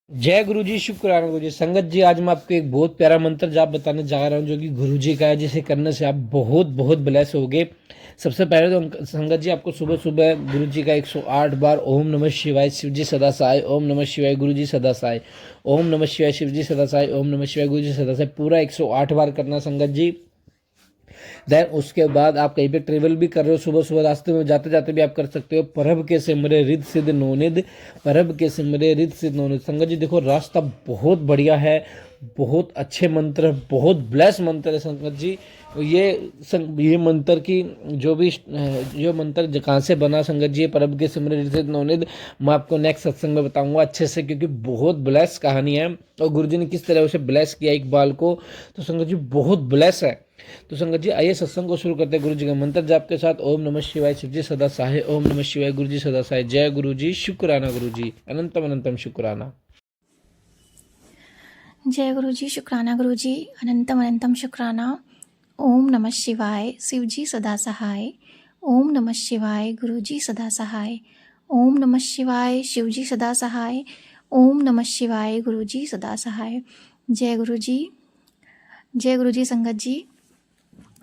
जय गुरु जी, शुक्राना गुरु जी। संगत जी, आज मैं आपको एक बहुत प्यारा मंत्र जाप बताने जा रहा हूँ जो कि गुरु जी का है, जिसे करने से आप बहुत बहुत ब्लेस होगे। सबसे पहले तो संगत जी, आपको सुबह सुबह गुरु जी का 108 बार ओम नमः शिवाय शिव जी सदा सहाय, ओम नमः शिवाय गुरु जी सदा सहाय, ओम नमः शिवाय शिव जी सदा सहाय, ओम नमः शिवाय गुरु जी सदा सहाय पूरा 108 बार करना संगत जी। देन उसके बाद आप कहीं पे ट्रेवल भी कर रहे हो, सुबह सुबह रास्ते में जाते जाते भी आप कर सकते हो। परब के सिमरे रिद सिद्ध नोनिद, परब के सिमरे रिद सिद्ध नोनिद। संगत जी देखो, रास्ता बहुत बढ़िया है, बहुत अच्छे मंत्र, बहुत ब्लेस मंत्र है संगत जी। ये मंत्र की जो मंत्र कहाँ से बना संगत जी, परब के सिमरे रिद सिद्ध नोनिद, मैं आपको नेक्स्ट सत्संग में बताऊंगा अच्छे से, क्योंकि बहुत ब्लेस कहानी है और गुरु जी ने किस तरह उसे ब्लेस किया इकबाल को। तो संगत जी बहुत ब्लेस है। तो संगत जी आइए सत्संग को शुरू करते हैं गुरु जी का मंत्र जाप के साथ। ओम नमः शिवाय शिव जी सदा सहाय, ओम नमः शिवाय गुरु जी सदा सहाय। जय गुरु जी, शुक्राना गुरु जी, अनंतम अनंतम शुक्राना। जय गुरु जी, शुक्राना गुरु जी, अनंतम अनंतम शुक्राना। ओम नमः शिवाय शिव जी सदा सहाय, ओम नमः शिवाय गुरु जी सदा सहाय, ओम नमः शिवाय शिव जी सदा सहाय, ओम नमः शिवाय गुरु जी सदा सहाय। जय गुरु जी, जय गुरु जी। संगत जी,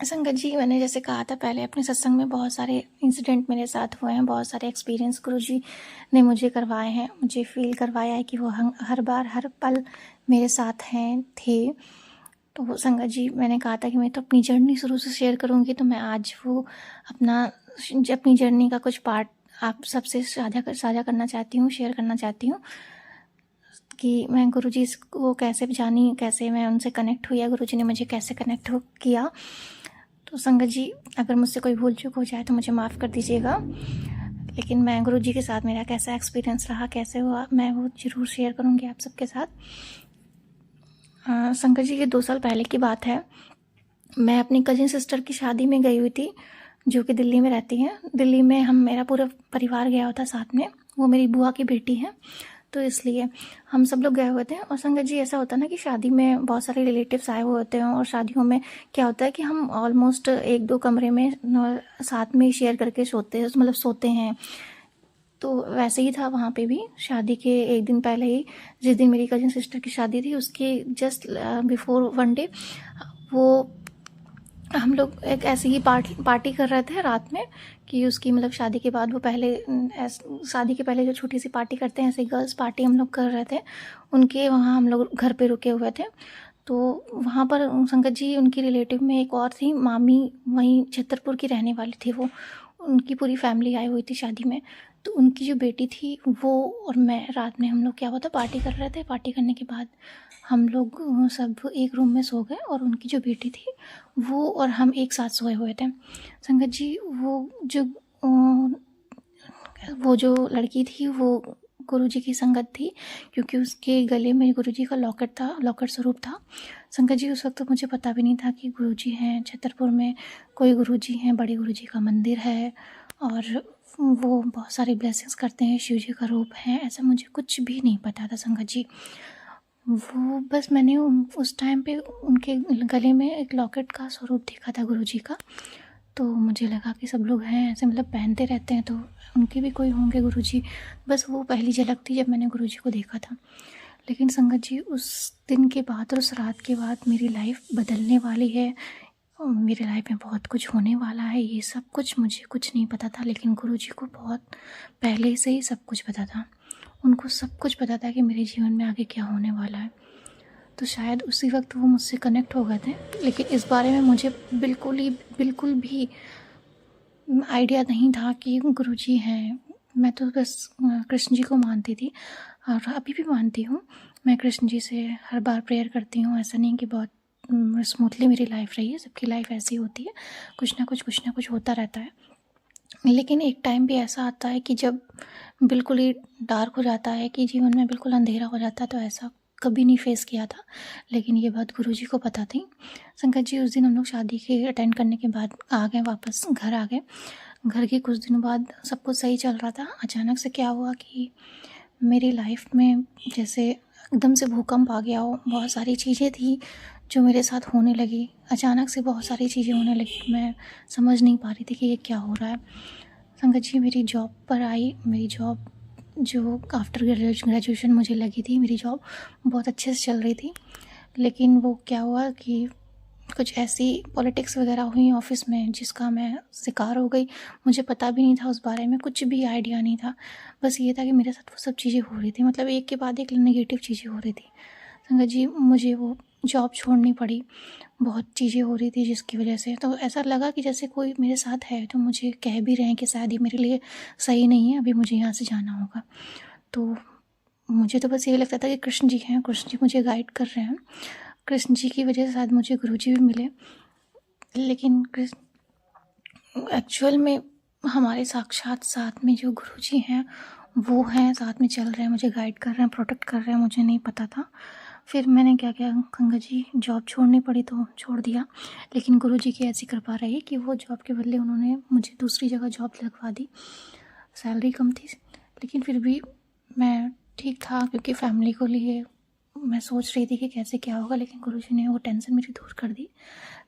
संगत जी, मैंने जैसे कहा था पहले अपने सत्संग में, बहुत सारे इंसिडेंट मेरे साथ हुए हैं, बहुत सारे एक्सपीरियंस गुरु जी ने मुझे करवाए हैं, मुझे फील करवाया है कि वो हर बार हर पल मेरे साथ हैं थे। तो संगत जी, मैंने कहा था कि मैं तो अपनी जर्नी शुरू से शेयर करूँगी, तो मैं आज वो अपनी जर्नी का कुछ पार्ट आप सबसे साझा करना चाहती हूँ, शेयर करना चाहती हूँ कि मैं गुरुजी को कैसे जानी, कैसे मैं उनसे कनेक्ट हुई, या गुरुजी ने मुझे कैसे कनेक्ट किया। तो संगत जी, अगर मुझसे कोई भूल चूक हो जाए तो मुझे माफ़ कर दीजिएगा, लेकिन मैं गुरुजी के साथ मेरा कैसा एक्सपीरियंस रहा, कैसे हुआ, मैं वो ज़रूर शेयर करूँगी आप सबके साथ। संगत जी, ये 2 साल पहले की बात है। मैं अपनी कजिन सिस्टर की शादी में गई हुई थी, जो कि दिल्ली में रहती हैं। दिल्ली में मेरा पूरा परिवार गया हुआ था साथ में, वो मेरी बुआ की बेटी है, तो इसलिए हम सब लोग गए हुए थे। और संगत जी, ऐसा होता है ना कि शादी में बहुत सारे रिलेटिव्स आए हुए होते हैं, और शादियों में क्या होता है कि हम ऑलमोस्ट 1-2 कमरे में साथ में शेयर करके सोते हैं। तो वैसे ही था वहाँ पे भी। शादी के एक दिन पहले ही, जिस दिन मेरी कजिन सिस्टर की शादी थी, उसके जस्ट बिफोर 1 डे वो हम लोग एक ऐसे ही पार्टी कर रहे थे रात में, कि उसकी शादी के बाद वो शादी के पहले जो छोटी सी पार्टी करते हैं, ऐसे गर्ल्स पार्टी हम लोग कर रहे थे। उनके वहाँ हम लोग घर पे रुके हुए थे। तो वहाँ पर संगत जी, उनकी रिलेटिव में एक और थी मामी, वहीं छतरपुर की रहने वाली थी वो। उनकी पूरी फैमिली आई हुई थी शादी में। तो उनकी जो बेटी थी वो और मैं, रात में हम लोग क्या हुआ था, पार्टी कर रहे थे। पार्टी करने के बाद हम लोग सब एक रूम में सो गए, और उनकी जो बेटी थी वो और हम एक साथ सोए हुए थे। संगत जी, वो जो लड़की थी वो गुरुजी की संगत थी, क्योंकि उसके गले में गुरुजी का लॉकेट स्वरूप था। संगत जी, उस वक्त तो मुझे पता भी नहीं था कि गुरुजी हैं छतरपुर में, कोई गुरुजी हैं, बड़े गुरुजी का मंदिर है, और वो बहुत सारी ब्लेसिंग्स करते हैं, शिव जी का रूप है, ऐसा मुझे कुछ भी नहीं पता था संगत जी। वो बस मैंने उस टाइम पे उनके गले में एक लॉकेट का स्वरूप देखा था गुरुजी का। तो मुझे लगा कि सब लोग हैं ऐसे, पहनते रहते हैं, तो उनके भी कोई होंगे गुरुजी। बस वो पहली झलक थी जब मैंने गुरुजी को देखा था। लेकिन संगत जी, उस दिन के बाद और उस रात के बाद मेरी लाइफ बदलने वाली है, और मेरी लाइफ में बहुत कुछ होने वाला है। ये सब कुछ मुझे कुछ नहीं पता था, लेकिन गुरुजी को बहुत पहले से ही सब कुछ पता था। उनको सब कुछ पता था कि मेरे जीवन में आगे क्या होने वाला है। तो शायद उसी वक्त वो मुझसे कनेक्ट हो गए थे, लेकिन इस बारे में मुझे बिल्कुल भी आइडिया नहीं था कि गुरुजी हैं। मैं तो बस कृष्ण जी को मानती थी, और अभी भी मानती हूँ। मैं कृष्ण जी से हर बार प्रेयर करती हूँ। ऐसा नहीं कि बहुत स्मूथली मेरी लाइफ रही है, सबकी लाइफ ऐसी होती है, कुछ ना कुछ होता रहता है। लेकिन एक टाइम भी ऐसा आता है कि जब बिल्कुल ही डार्क हो जाता है, कि जीवन में बिल्कुल अंधेरा हो जाता है। तो ऐसा कभी नहीं फेस किया था, लेकिन ये बात गुरुजी को पता थी। संगत जी, उस दिन हम लोग शादी के अटेंड करने के बाद आ गए, वापस घर आ गए। घर के कुछ दिनों बाद सब कुछ सही चल रहा था। अचानक से क्या हुआ कि मेरी लाइफ में जैसे एकदम से भूकंप आ गया हो। बहुत सारी चीज़ें थी जो मेरे साथ होने लगी, अचानक से बहुत सारी चीज़ें होने लगी। मैं समझ नहीं पा रही थी कि ये क्या हो रहा है। संगत जी, मेरी जॉब पर आई। मेरी जॉब जो आफ्टर ग्रेजुएशन मुझे लगी थी, मेरी जॉब बहुत अच्छे से चल रही थी। लेकिन वो क्या हुआ कि कुछ ऐसी पॉलिटिक्स वगैरह हुई ऑफ़िस में जिसका मैं शिकार हो गई। मुझे पता भी नहीं था उस बारे में, कुछ भी आइडिया नहीं था। बस ये था कि मेरे साथ वो सब चीज़ें हो रही थी, मतलब एक के बाद एक नेगेटिव चीज़ें हो रही थी। संगत जी, मुझे वो जॉब छोड़नी पड़ी। बहुत चीज़ें हो रही थी जिसकी वजह से, तो ऐसा लगा कि जैसे कोई मेरे साथ है, तो मुझे कह भी रहे हैं कि शायद ये मेरे लिए सही नहीं है, अभी मुझे यहाँ से जाना होगा। तो मुझे तो बस यही लगता था कि कृष्ण जी हैं, कृष्ण जी मुझे गाइड कर रहे हैं। कृष्ण जी की वजह से शायद मुझे गुरुजी भी मिले। लेकिन एक्चुअल में हमारे साक्षात साथ में जो गुरुजी हैं, वो हैं, साथ में चल रहे हैं, मुझे गाइड कर रहे हैं, प्रोटेक्ट कर रहे हैं, मुझे नहीं पता था। फिर मैंने क्या किया, गंगा जी, जॉब छोड़नी पड़ी तो छोड़ दिया। लेकिन गुरुजी की ऐसी कृपा रही कि वो जॉब के बदले उन्होंने मुझे दूसरी जगह जॉब लगवा दी। सैलरी कम थी, लेकिन फिर भी मैं ठीक था, क्योंकि फैमिली को लिए मैं सोच रही थी कि कैसे क्या होगा, लेकिन गुरुजी ने वो टेंशन मेरी दूर कर दी।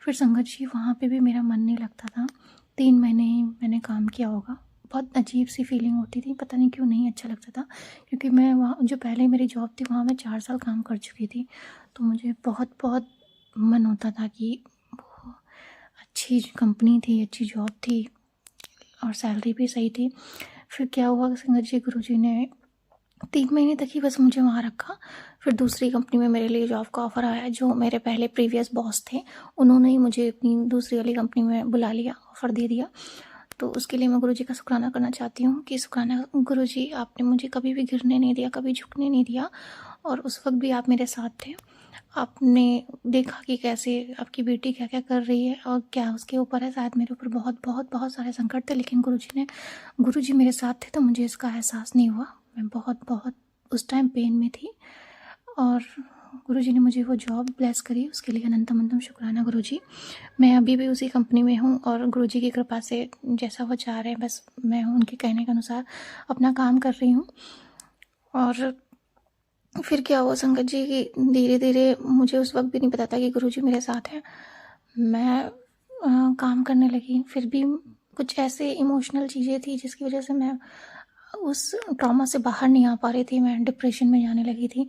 फिर संगत जी, वहाँ पे भी मेरा मन नहीं लगता था। 3 महीने ही मैंने काम किया होगा। बहुत अजीब सी फीलिंग होती थी, पता नहीं क्यों नहीं अच्छा लगता था, क्योंकि मैं वहाँ जो पहले मेरी जॉब थी वहाँ मैं 4 साल काम कर चुकी थी। तो मुझे बहुत बहुत मन होता था कि वो अच्छी कंपनी थी, अच्छी जॉब थी और सैलरी भी सही थी। फिर क्या हुआ, संगत जी, गुरुजी ने 3 महीने तक ही बस मुझे वहाँ रखा। फिर दूसरी कंपनी में मेरे लिए जॉब का ऑफ़र आया। जो मेरे पहले प्रीवियस बॉस थे, उन्होंने ही मुझे अपनी दूसरी वाली कंपनी में बुला लिया, ऑफ़र दे दिया। तो उसके लिए मैं गुरुजी का शुक्राना करना चाहती हूँ कि शुक्राना गुरुजी, आपने मुझे कभी भी गिरने नहीं दिया, कभी झुकने नहीं दिया, और उस वक्त भी आप मेरे साथ थे। आपने देखा कि कैसे आपकी बेटी क्या क्या कर रही है और क्या उसके ऊपर है। शायद मेरे ऊपर बहुत बहुत बहुत सारे संकट थे, लेकिन गुरुजी मेरे साथ थे, तो मुझे इसका एहसास नहीं हुआ। मैं बहुत बहुत उस टाइम पेन में थी, और गुरुजी ने मुझे वो जॉब ब्लेस करी, उसके लिए अनंतम अनंतम शुक्राना गुरुजी। मैं अभी भी उसी कंपनी में हूँ, और गुरुजी की कृपा से जैसा वो चाह रहे हैं, बस मैं उनके कहने के अनुसार अपना काम कर रही हूँ। और फिर क्या हुआ संगत जी कि धीरे धीरे, मुझे उस वक्त भी नहीं पता था कि गुरुजी मेरे साथ हैं। मैं काम करने लगी, फिर भी कुछ ऐसे इमोशनल चीज़ें थी जिसकी वजह से मैं उस ट्रॉमा से बाहर नहीं आ पा रही थी। मैं डिप्रेशन में जाने लगी थी।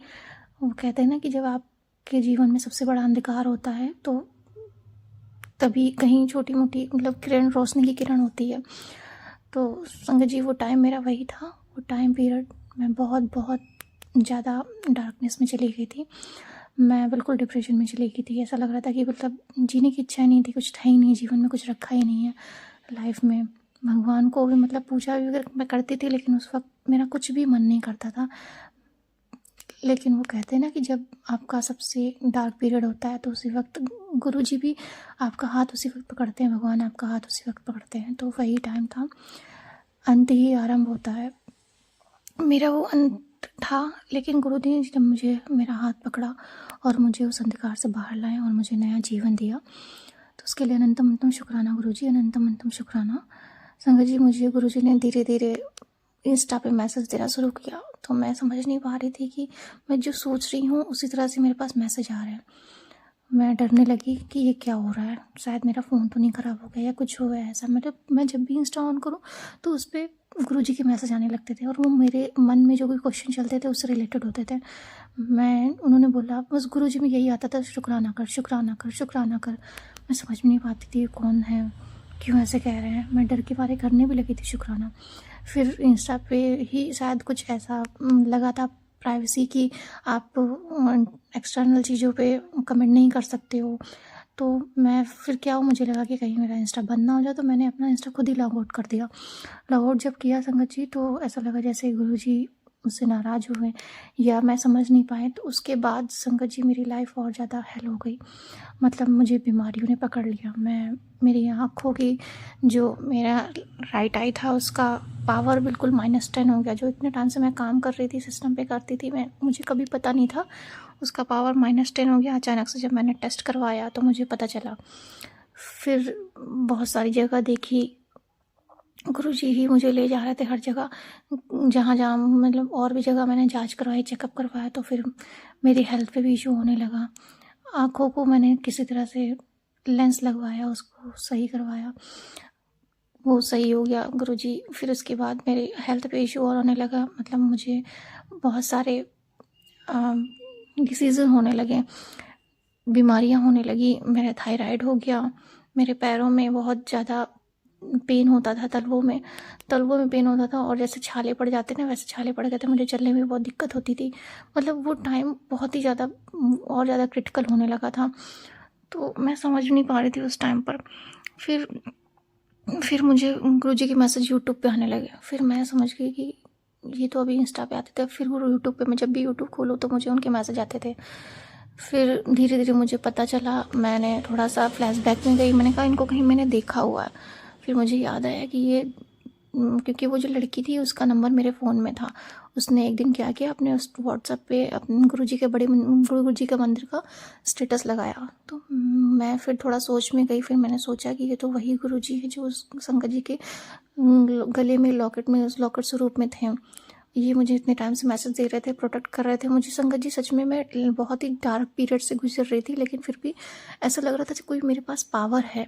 वो कहते हैं ना कि जब आपके जीवन में सबसे बड़ा अंधकार होता है, तो तभी कहीं छोटी मोटी, मतलब किरण, रोशनी की किरण होती है। तो संगत जी, वो टाइम मेरा वही था। वो टाइम पीरियड मैं बहुत बहुत ज़्यादा डार्कनेस में चली गई थी। मैं बिल्कुल डिप्रेशन में चली गई थी। ऐसा लग रहा था कि मतलब जीने की इच्छा ही नहीं थी, कुछ था ही नहीं जीवन में, कुछ रखा ही नहीं है लाइफ में। भगवान को भी मतलब पूजा भी अगर मैं करती थी, लेकिन उस वक्त मेरा कुछ भी मन नहीं करता था। लेकिन वो कहते हैं ना कि जब आपका सबसे डार्क पीरियड होता है, तो उसी वक्त गुरुजी भी आपका हाथ उसी वक्त पकड़ते हैं, भगवान आपका हाथ उसी वक्त पकड़ते हैं। तो वही टाइम था, अंत ही आरंभ होता है। मेरा वो अंत था, लेकिन गुरुजी ने जब मुझे मेरा हाथ पकड़ा और मुझे उस अंधकार से बाहर लाया और मुझे नया जीवन दिया, तो उसके लिए अनंतम अनंतम शुक्राना गुरुजी, अनंतम अनंतम शुक्राना। संगत जी, मुझे गुरुजी ने धीरे धीरे इंस्टा पे मैसेज देना शुरू किया, तो मैं समझ नहीं पा रही थी कि मैं जो सोच रही हूँ उसी तरह से मेरे पास मैसेज आ रहे हैं। मैं डरने लगी कि ये क्या हो रहा है, शायद मेरा फ़ोन तो नहीं ख़राब हो गया या कुछ हो गया ऐसा। मतलब मैं जब भी इंस्टा ऑन करूँ तो उस पर गुरुजी के मैसेज आने लगते थे, और वो मेरे मन में जो भी क्वेश्चन चलते थे उससे रिलेटेड होते थे। उन्होंने बोला, बस गुरुजी में यही आता था, शुक्राना कर, शुक्राना कर, शुक्राना कर। मैं समझ में नहीं पाती थी कौन है, क्यों ऐसे कह रहे हैं। मैं डर के मारे करने भी लगी थी शुक्राना। फिर इंस्टा पे ही शायद कुछ ऐसा लगा था, प्राइवेसी की, आप एक्सटर्नल चीज़ों पे कमेंट नहीं कर सकते हो। तो मैं फिर क्या हुआ, मुझे लगा कि कहीं मेरा इंस्टा बंद ना हो जाए, तो मैंने अपना इंस्टा खुद ही लॉग आउट कर दिया। लॉग आउट जब किया संगत जी, तो ऐसा लगा जैसे गुरुजी मुझसे नाराज़ हुए या मैं समझ नहीं पाए। तो उसके बाद संगत जी, मेरी लाइफ और ज़्यादा हेल हो गई। मतलब मुझे बीमारियों ने पकड़ लिया। मेरी आँखों की, जो मेरा राइट आई था, उसका पावर बिल्कुल -10 हो गया। जो इतने टाइम से मैं काम कर रही थी, सिस्टम पे करती थी, मुझे कभी पता नहीं था, उसका पावर -10 हो गया। अचानक से जब मैंने टेस्ट करवाया तो मुझे पता चला। फिर बहुत सारी जगह देखी, गुरुजी ही मुझे ले जा रहे थे हर जगह, जहाँ जहाँ मतलब और भी जगह मैंने जांच करवाई, चेकअप करवाया। तो फिर मेरी हेल्थ पे भी इशू होने लगा। आँखों को मैंने किसी तरह से लेंस लगवाया, उसको सही करवाया। वो सही हो गया गुरुजी। फिर उसके बाद मेरे हेल्थ पे इशू और होने लगा, मतलब मुझे बहुत सारे डिसीज़ होने लगे, बीमारियां होने लगी। मेरा थायराइड हो गया, मेरे पैरों में बहुत ज़्यादा पेन होता था, तलवों में पेन होता था, और जैसे छाले पड़ जाते ना वैसे छाले पड़ गए थे, मुझे चलने में बहुत दिक्कत होती थी। मतलब वो टाइम बहुत ही ज़्यादा और ज़्यादा क्रिटिकल होने लगा था, तो मैं समझ नहीं पा रही थी उस टाइम पर। फिर मुझे गुरुजी के मैसेज यूट्यूब पे आने लगे। फिर मैं समझ गई कि ये तो अभी इंस्टा पे आते थे, फिर वो यूट्यूब पे मैं जब भी यूट्यूब खोलूँ तो मुझे उनके मैसेज आते थे। फिर धीरे धीरे मुझे पता चला, मैंने थोड़ा सा फ्लैशबैक में गई, मैंने कहा इनको कहीं मैंने देखा हुआ है। फिर मुझे याद आया कि ये क्योंकि वो जो लड़की थी उसका नंबर मेरे फ़ोन में था। उसने एक दिन क्या किया, अपने उस व्हाट्सएप पे अपने गुरुजी के गुरुजी के मंदिर का स्टेटस लगाया। तो मैं फिर थोड़ा सोच में गई, फिर मैंने सोचा कि ये तो वही गुरुजी है जो उस संगत जी के गले में लॉकेट में उस लॉकेट स्वरूप में थे। ये मुझे इतने टाइम से मैसेज दे रहे थे, प्रोटेक्ट कर रहे थे मुझे संगत जी। सच में मैं बहुत ही डार्क पीरियड से गुजर रही थी, लेकिन फिर भी ऐसा लग रहा था कि कोई मेरे पास पावर है,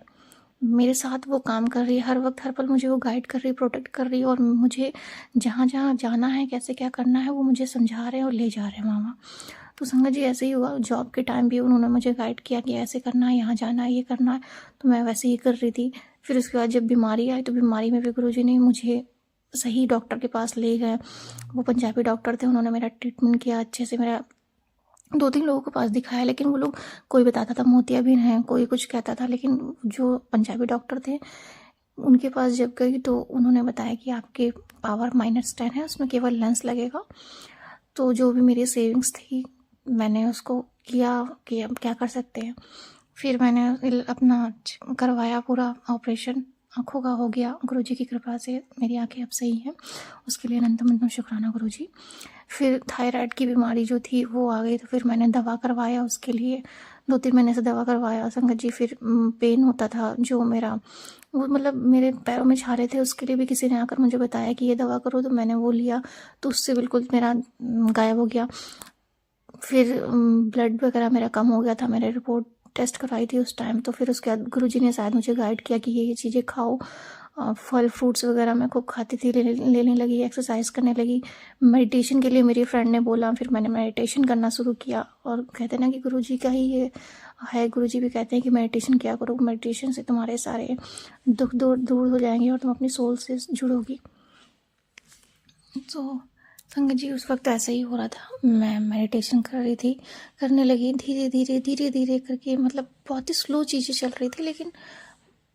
मेरे साथ वो काम कर रही है, हर वक्त हर पल मुझे वो गाइड कर रही है, प्रोटेक्ट कर रही है, और मुझे जहाँ जहाँ जाना है, कैसे क्या करना है, वो मुझे समझा रहे हैं और ले जा रहे हैं मामा। तो संगत जी ऐसे ही हुआ, जॉब के टाइम भी उन्होंने मुझे गाइड किया कि ऐसे करना है, यहाँ जाना है, ये करना है, तो मैं वैसे ही कर रही थी। फिर उसके बाद जब बीमारी आई तो बीमारी में भी गुरुजी ने मुझे सही डॉक्टर के पास ले गए। वो पंजाबी डॉक्टर थे, उन्होंने मेरा ट्रीटमेंट किया अच्छे से। मेरा 2-3 लोगों के पास दिखाया, लेकिन वो लोग, कोई बताता था मोतियाबिंद है, कोई कुछ कहता था, लेकिन जो पंजाबी डॉक्टर थे उनके पास जब गई तो उन्होंने बताया कि आपके पावर -10 है, उसमें केवल लेंस लगेगा। तो जो भी मेरी सेविंग्स थी मैंने उसको किया कि अब क्या कर सकते हैं। फिर मैंने अपना करवाया पूरा ऑपरेशन, आँखों का हो गया। गुरुजी की कृपा से मेरी आँखें अब सही हैं, उसके लिए अनंतम अनंतम शुक्राना गुरुजी। फिर थायराइड की बीमारी जो थी वो आ गई, तो फिर मैंने दवा करवाया उसके लिए, 2-3 महीने से दवा करवाया संगत जी। फिर पेन होता था जो मेरा, वो मतलब मेरे पैरों में छाले थे, उसके लिए भी किसी ने आकर मुझे बताया कि ये दवा करो, तो मैंने वो लिया, तो उससे बिल्कुल मेरा गायब हो गया। फिर ब्लड वगैरह मेरा कम हो गया था, मैंने रिपोर्ट टेस्ट करवाई थी उस टाइम। तो फिर उसके बाद गुरुजी ने शायद मुझे गाइड किया कि ये चीज़ें खाओ। फल फ्रूट्स वगैरह मैं खूब खाती थी, लेने लगी, एक्सरसाइज करने लगी। मेडिटेशन के लिए मेरी फ्रेंड ने बोला, फिर मैंने मेडिटेशन करना शुरू किया। और कहते हैं ना कि गुरुजी का ही ये है, गुरुजी भी कहते हैं कि मेडिटेशन किया करो, मेडिटेशन से तुम्हारे सारे दुख दूर दूर हो जाएंगे और तुम अपनी सोल से जुड़ोगी। तो संगत जी उस वक्त ऐसा ही हो रहा था, मैं मेडिटेशन कर रही थी, करने लगी धीरे धीरे करके, मतलब बहुत ही स्लो चीज़ें चल रही थी, लेकिन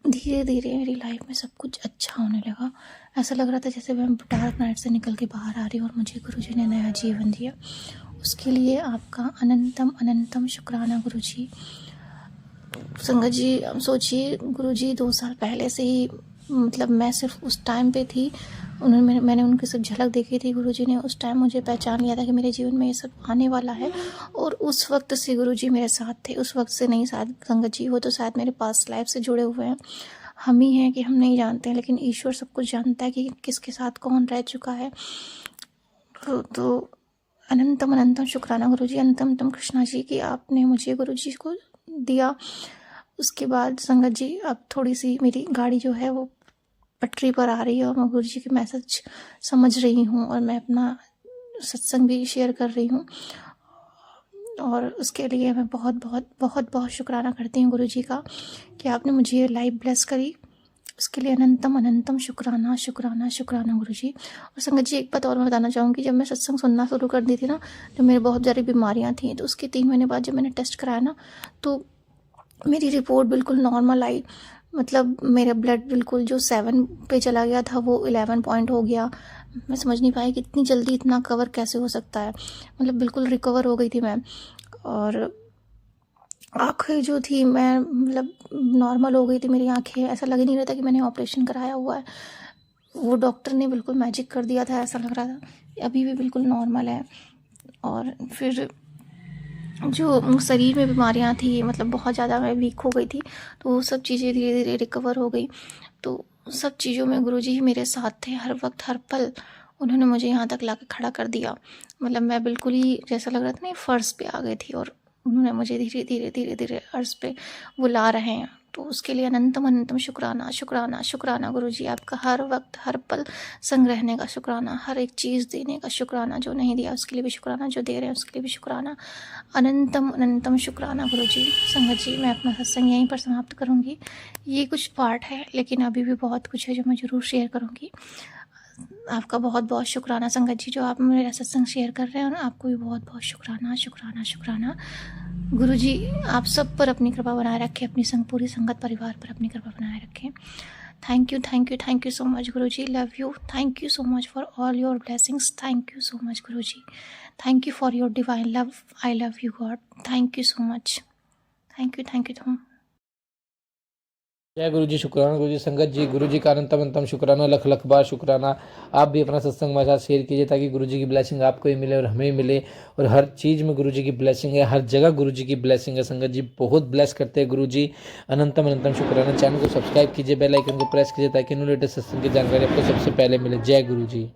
धीरे धीरे मेरी लाइफ में सब कुछ अच्छा होने लगा। ऐसा लग रहा था जैसे मैं डार्क नाइट से निकल के बाहर आ रही हूँ और मुझे गुरुजी ने नया जीवन दिया। उसके लिए आपका अनंतम अनंतम शुक्राना गुरुजी। संगत जी अब सोचिए, गुरुजी 2 साल पहले से ही, मतलब मैं सिर्फ उस टाइम पे थी, मैंने उनकी सिर्फ झलक देखी थी। गुरुजी ने उस टाइम मुझे पहचान लिया था कि मेरे जीवन में ये सब आने वाला है, और उस वक्त से गुरुजी मेरे साथ थे। उस वक्त से नहीं शायद संगत जी, वो तो शायद मेरे पास्ट लाइफ से जुड़े हुए हैं। हम ही हैं कि हम नहीं जानते हैं, लेकिन ईश्वर सब कुछ जानता है कि किसके साथ कौन रह चुका है। तो अनंतम अनंतम शुक्राना गुरुजी, अनंतम कृष्णा जी कि आपने मुझे गुरुजी को दिया। उसके बाद संगत जी अब थोड़ी सी मेरी गाड़ी जो है वो पटरी पर आ रही है, और मैं गुरुजी के मैसेज समझ रही हूँ, और मैं अपना सत्संग भी शेयर कर रही हूँ, और उसके लिए मैं बहुत बहुत बहुत बहुत शुक्राना करती हूँ गुरुजी का कि आपने मुझे ये लाइफ ब्लेस करी। उसके लिए अनंतम अनंतम शुक्राना शुक्राना शुक्राना गुरुजी। और संगत जी एक बात और मैं बताना चाहूँगी, जब मैं सत्संग सुनना शुरू कर दी थी ना, तो मेरे बहुत सारी बीमारियाँ थी, तो उसके 3 महीने बाद जब मैंने टेस्ट कराया ना, तो मेरी रिपोर्ट बिल्कुल नॉर्मल आई। मतलब मेरा ब्लड बिल्कुल जो 7 पे चला गया था वो 11 पॉइंट हो गया। मैं समझ नहीं पाई कि इतनी जल्दी इतना कवर कैसे हो सकता है, मतलब बिल्कुल रिकवर हो गई थी मैं। और आँखें जो थी, मैं मतलब नॉर्मल हो गई थी मेरी आँखें, ऐसा लग ही नहीं रहा था कि मैंने ऑपरेशन कराया हुआ है। वो डॉक्टर ने बिल्कुल मैजिक कर दिया था, ऐसा लग रहा था। अभी भी बिल्कुल नॉर्मल है। और फिर जो शरीर में बीमारियां थी, मतलब बहुत ज़्यादा मैं वीक हो गई थी, तो वो सब चीज़ें धीरे धीरे रिकवर हो गई। तो सब चीज़ों में गुरुजी ही मेरे साथ थे, हर वक्त हर पल उन्होंने मुझे यहाँ तक लाके खड़ा कर दिया। मतलब मैं बिल्कुल ही जैसा लग रहा था ना फर्श पे आ गई थी, और उन्होंने मुझे धीरे धीरे धीरे धीरे अर्श पे वो ला रहे हैं। तो उसके लिए अनंतम अनंतम शुक्राना शुक्राना शुक्राना गुरुजी। आपका हर वक्त हर पल संग रहने का शुक्राना, हर एक चीज़ देने का शुक्राना, जो नहीं दिया उसके लिए भी शुक्राना, जो दे रहे हैं उसके लिए भी शुक्राना, अनंतम अनंतम शुक्राना गुरुजी। संगत जी, मैं अपना सत्संग यहीं पर समाप्त करूँगी। ये कुछ पार्ट है, लेकिन अभी भी बहुत कुछ है जो मैं ज़रूर शेयर करूँगी। आपका बहुत बहुत शुक्राना संगत जी, जो आप मेरा सत्संग शेयर कर रहे हैं, और आपको भी बहुत बहुत शुक्राना शुक्राना शुक्राना। गुरुजी आप सब पर अपनी कृपा बनाए रखें, अपनी पूरी संगत परिवार पर अपनी कृपा बनाए रखें। Thank you so much Guruji. Love you. Thank you so much for all your blessings. Thank you so much Guruji. Thank you for your divine love. I love you God. Thank you so much. Thank you तुम। जय गुरु जी। शुक्राना गुरु जी। संगत जी, गुरु जी का अनंतम अनंतम शुक्राना, लख लख बार शुक्राना। आप भी अपना सत्संग हमारे साथ शेयर कीजिए ताकि गुरु जी की ब्लेसिंग आपको ही मिले और हमें ही मिले। और हर चीज़ में गुरु जी की ब्लेसिंग है, हर जगह गुरु जी की ब्लेसिंग है। संगत जी बहुत ब्लेस करते हैं गुरु जी। अनंतम अनंतम शुक्राना। चैनल को सब्सक्राइब कीजिए, बेल आइकन को प्रेस कीजिए ताकि न्यू लेटेस्ट सत्संग की जानकारी आपको सबसे पहले मिले। जय गुरु जी।